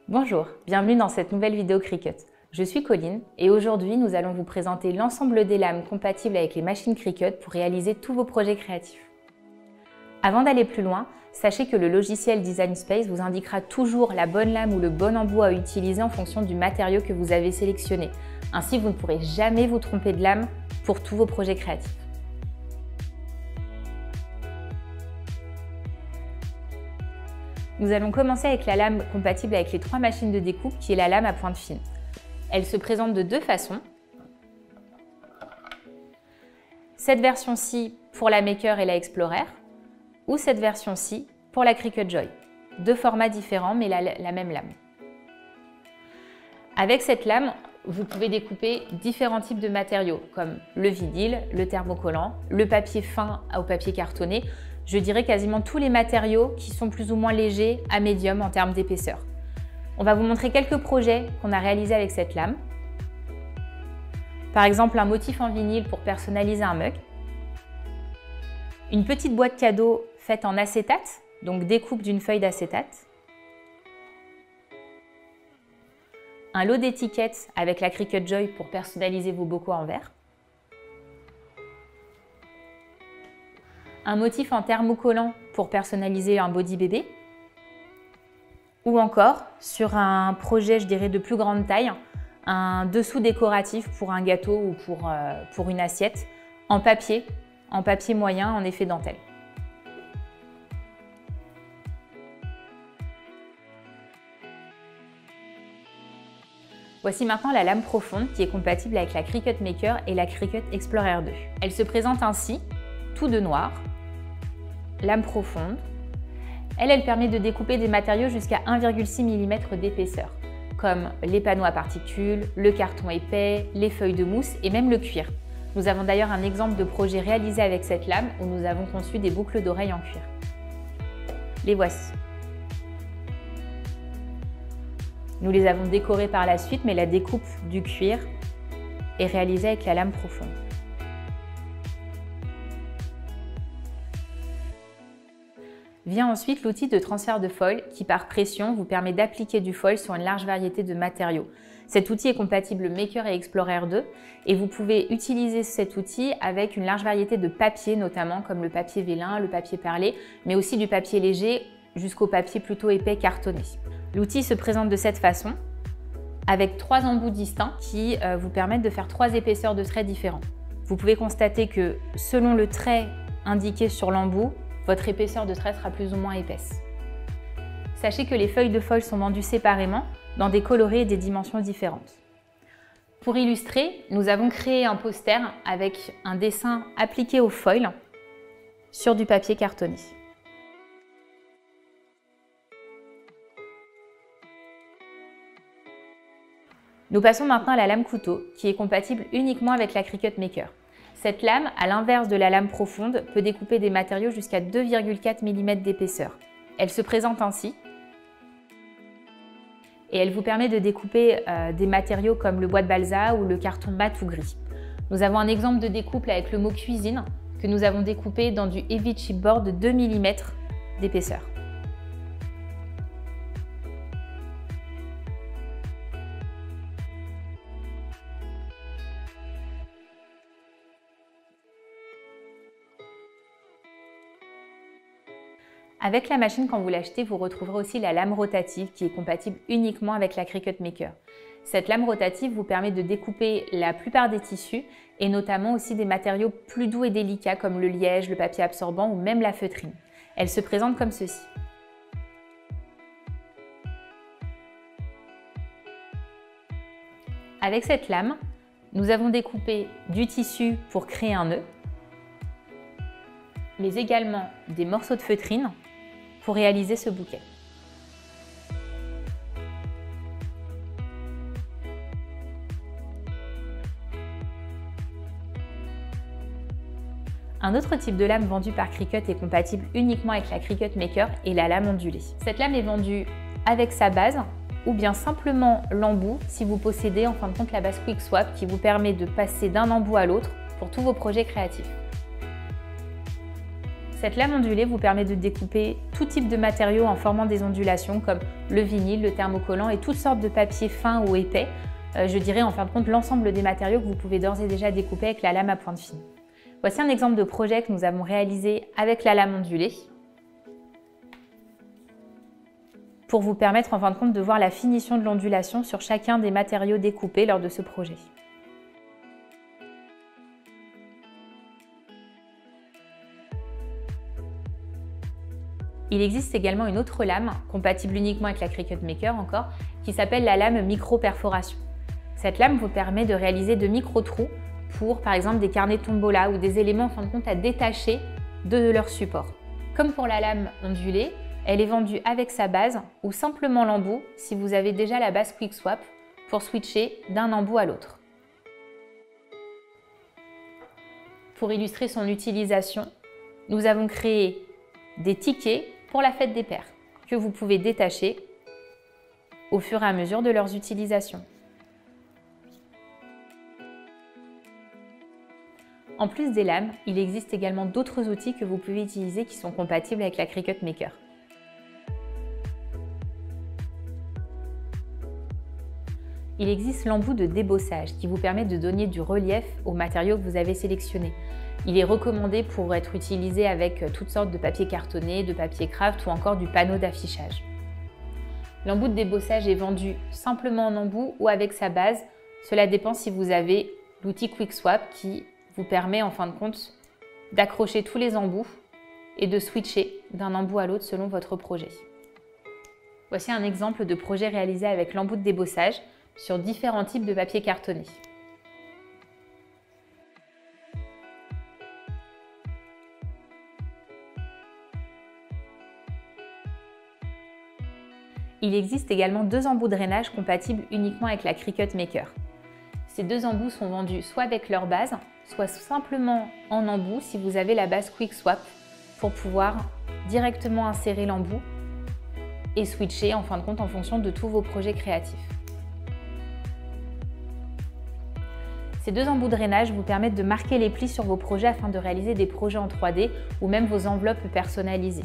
Bonjour, bienvenue dans cette nouvelle vidéo Cricut. Je suis Colline et aujourd'hui nous allons vous présenter l'ensemble des lames compatibles avec les machines Cricut pour réaliser tous vos projets créatifs. Avant d'aller plus loin, sachez que le logiciel Design Space vous indiquera toujours la bonne lame ou le bon embout à utiliser en fonction du matériau que vous avez sélectionné. Ainsi, vous ne pourrez jamais vous tromper de lame pour tous vos projets créatifs. Nous allons commencer avec la lame compatible avec les 3 machines de découpe qui est la lame à pointe fine. Elle se présente de 2 façons. Cette version-ci pour la Maker et la Explorer ou cette version-ci pour la Cricut Joy. 2 formats différents mais la même lame. Avec cette lame, vous pouvez découper différents types de matériaux comme le vinyle, le thermocollant, le papier fin au papier cartonné. Je dirais quasiment tous les matériaux qui sont plus ou moins légers à médium en termes d'épaisseur. On va vous montrer quelques projets qu'on a réalisés avec cette lame. Par exemple, un motif en vinyle pour personnaliser un mug. Une petite boîte cadeau faite en acétate, donc découpe d'une feuille d'acétate. Un lot d'étiquettes avec la Cricut Joy pour personnaliser vos bocaux en verre. Un motif en thermocollant pour personnaliser un body bébé. Ou encore, sur un projet, je dirais, de plus grande taille, un dessous décoratif pour un gâteau ou pour une assiette, en papier moyen, en effet dentelle. Voici maintenant la lame profonde qui est compatible avec la Cricut Maker et la Cricut Explorer 2. Elle se présente ainsi, tout de noir, lame profonde. Elle permet de découper des matériaux jusqu'à 1,6 mm d'épaisseur, comme les panneaux à particules, le carton épais, les feuilles de mousse et même le cuir. Nous avons d'ailleurs un exemple de projet réalisé avec cette lame où nous avons conçu des boucles d'oreilles en cuir. Les voici. Nous les avons décorées par la suite, mais la découpe du cuir est réalisée avec la lame profonde. Vient ensuite l'outil de transfert de foil qui, par pression, vous permet d'appliquer du foil sur une large variété de matériaux. Cet outil est compatible Maker et Explorer 2 et vous pouvez utiliser cet outil avec une large variété de papiers, notamment comme le papier vélin, le papier perlé, mais aussi du papier léger jusqu'au papier plutôt épais cartonné. L'outil se présente de cette façon, avec 3 embouts distincts qui vous permettent de faire 3 épaisseurs de traits différents. Vous pouvez constater que selon le trait indiqué sur l'embout, votre épaisseur de trait sera plus ou moins épaisse. Sachez que les feuilles de foil sont vendues séparément, dans des coloris et des dimensions différentes. Pour illustrer, nous avons créé un poster avec un dessin appliqué au foil sur du papier cartonné. Nous passons maintenant à la lame couteau, qui est compatible uniquement avec la Cricut Maker. Cette lame, à l'inverse de la lame profonde, peut découper des matériaux jusqu'à 2,4 mm d'épaisseur. Elle se présente ainsi et elle vous permet de découper des matériaux comme le bois de balsa ou le carton mat ou gris. Nous avons un exemple de découpe avec le mot cuisine que nous avons découpé dans du heavy chipboard de 2 mm d'épaisseur. Avec la machine, quand vous l'achetez, vous retrouverez aussi la lame rotative qui est compatible uniquement avec la Cricut Maker. Cette lame rotative vous permet de découper la plupart des tissus et notamment aussi des matériaux plus doux et délicats comme le liège, le papier absorbant ou même la feutrine. Elle se présente comme ceci. Avec cette lame, nous avons découpé du tissu pour créer un nœud, mais également des morceaux de feutrine pour réaliser ce bouquet. Un autre type de lame vendu par Cricut est compatible uniquement avec la Cricut Maker et la lame ondulée. Cette lame est vendue avec sa base ou bien simplement l'embout si vous possédez en fin de compte la base Quick Swap qui vous permet de passer d'un embout à l'autre pour tous vos projets créatifs. Cette lame ondulée vous permet de découper tout type de matériaux en formant des ondulations comme le vinyle, le thermocollant et toutes sortes de papiers fins ou épais. Je dirais en fin de compte l'ensemble des matériaux que vous pouvez d'ores et déjà découper avec la lame à pointe fine. Voici un exemple de projet que nous avons réalisé avec la lame ondulée pour vous permettre en fin de compte de voir la finition de l'ondulation sur chacun des matériaux découpés lors de ce projet. Il existe également une autre lame, compatible uniquement avec la Cricut Maker encore, qui s'appelle la lame micro-perforation. Cette lame vous permet de réaliser de micro-trous pour par exemple des carnets tombola ou des éléments en fin de compte à détacher de leur support. Comme pour la lame ondulée, elle est vendue avec sa base ou simplement l'embout si vous avez déjà la base Quick Swap pour switcher d'un embout à l'autre. Pour illustrer son utilisation, nous avons créé des tickets pour la fête des pères que vous pouvez détacher au fur et à mesure de leurs utilisations. En plus des lames, il existe également d'autres outils que vous pouvez utiliser qui sont compatibles avec la Cricut Maker. Il existe l'embout de débossage qui vous permet de donner du relief aux matériaux que vous avez sélectionnés. Il est recommandé pour être utilisé avec toutes sortes de papier cartonné, de papier craft ou encore du panneau d'affichage. L'embout de débossage est vendu simplement en embout ou avec sa base. Cela dépend si vous avez l'outil Quick Swap qui vous permet en fin de compte d'accrocher tous les embouts et de switcher d'un embout à l'autre selon votre projet. Voici un exemple de projet réalisé avec l'embout de débossage sur différents types de papier cartonné. Il existe également deux embouts de drainage compatibles uniquement avec la Cricut Maker. Ces deux embouts sont vendus soit avec leur base, soit simplement en embout si vous avez la base Quick Swap pour pouvoir directement insérer l'embout et switcher en fin de compte en fonction de tous vos projets créatifs. Ces deux embouts de drainage vous permettent de marquer les plis sur vos projets afin de réaliser des projets en 3D ou même vos enveloppes personnalisées.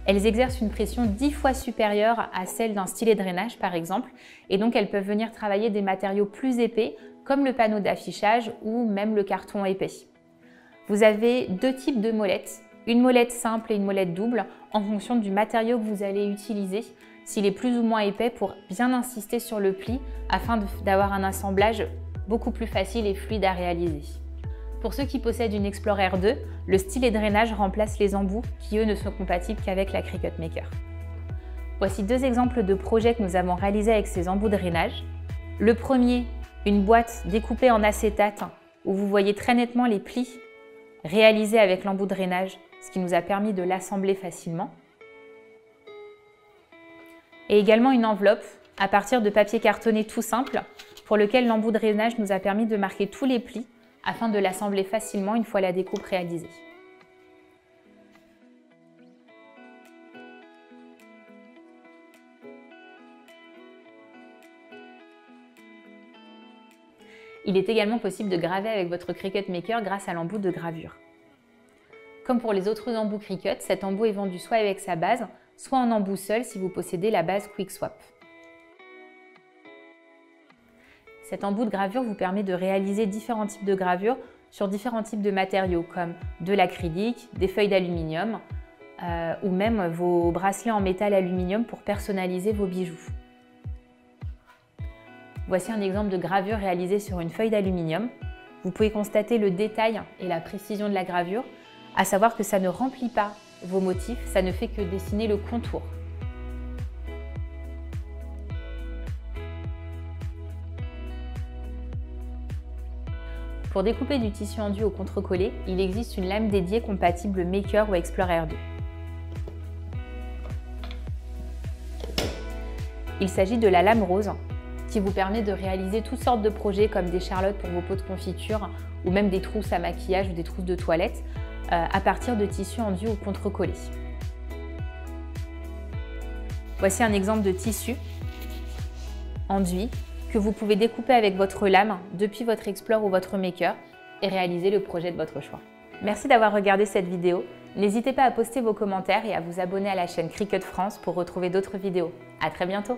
Elles exercent une pression 10 fois supérieure à celle d'un stylet de drainage par exemple, et donc elles peuvent venir travailler des matériaux plus épais comme le panneau d'affichage ou même le carton épais. Vous avez deux types de molettes, une molette simple et une molette double en fonction du matériau que vous allez utiliser, s'il est plus ou moins épais pour bien insister sur le pli afin d'avoir un assemblage beaucoup plus facile et fluide à réaliser. Pour ceux qui possèdent une Explorer 2, le stylet de drainage remplace les embouts qui eux ne sont compatibles qu'avec la Cricut Maker. Voici deux exemples de projets que nous avons réalisés avec ces embouts de drainage. Le premier, une boîte découpée en acétate où vous voyez très nettement les plis réalisés avec l'embout de drainage, ce qui nous a permis de l'assembler facilement. Et également une enveloppe à partir de papier cartonné tout simple pour lequel l'embout de drainage nous a permis de marquer tous les plis afin de l'assembler facilement une fois la découpe réalisée. Il est également possible de graver avec votre Cricut Maker grâce à l'embout de gravure. Comme pour les autres embouts Cricut, cet embout est vendu soit avec sa base, soit en embout seul si vous possédez la base Quick Swap. Cet embout de gravure vous permet de réaliser différents types de gravures sur différents types de matériaux comme de l'acrylique, des feuilles d'aluminium ou même vos bracelets en métal aluminium pour personnaliser vos bijoux. Voici un exemple de gravure réalisée sur une feuille d'aluminium. Vous pouvez constater le détail et la précision de la gravure, à savoir que ça ne remplit pas vos motifs, ça ne fait que dessiner le contour. Pour découper du tissu enduit au contre-collé, il existe une lame dédiée compatible Maker ou Explorer 2. Il s'agit de la lame rose qui vous permet de réaliser toutes sortes de projets comme des charlottes pour vos pots de confiture ou même des trousses à maquillage ou des trousses de toilette à partir de tissu enduit au contre-collé. Voici un exemple de tissu enduit que vous pouvez découper avec votre lame depuis votre Explorer ou votre Maker et réaliser le projet de votre choix. Merci d'avoir regardé cette vidéo. N'hésitez pas à poster vos commentaires et à vous abonner à la chaîne Cricut France pour retrouver d'autres vidéos. À très bientôt!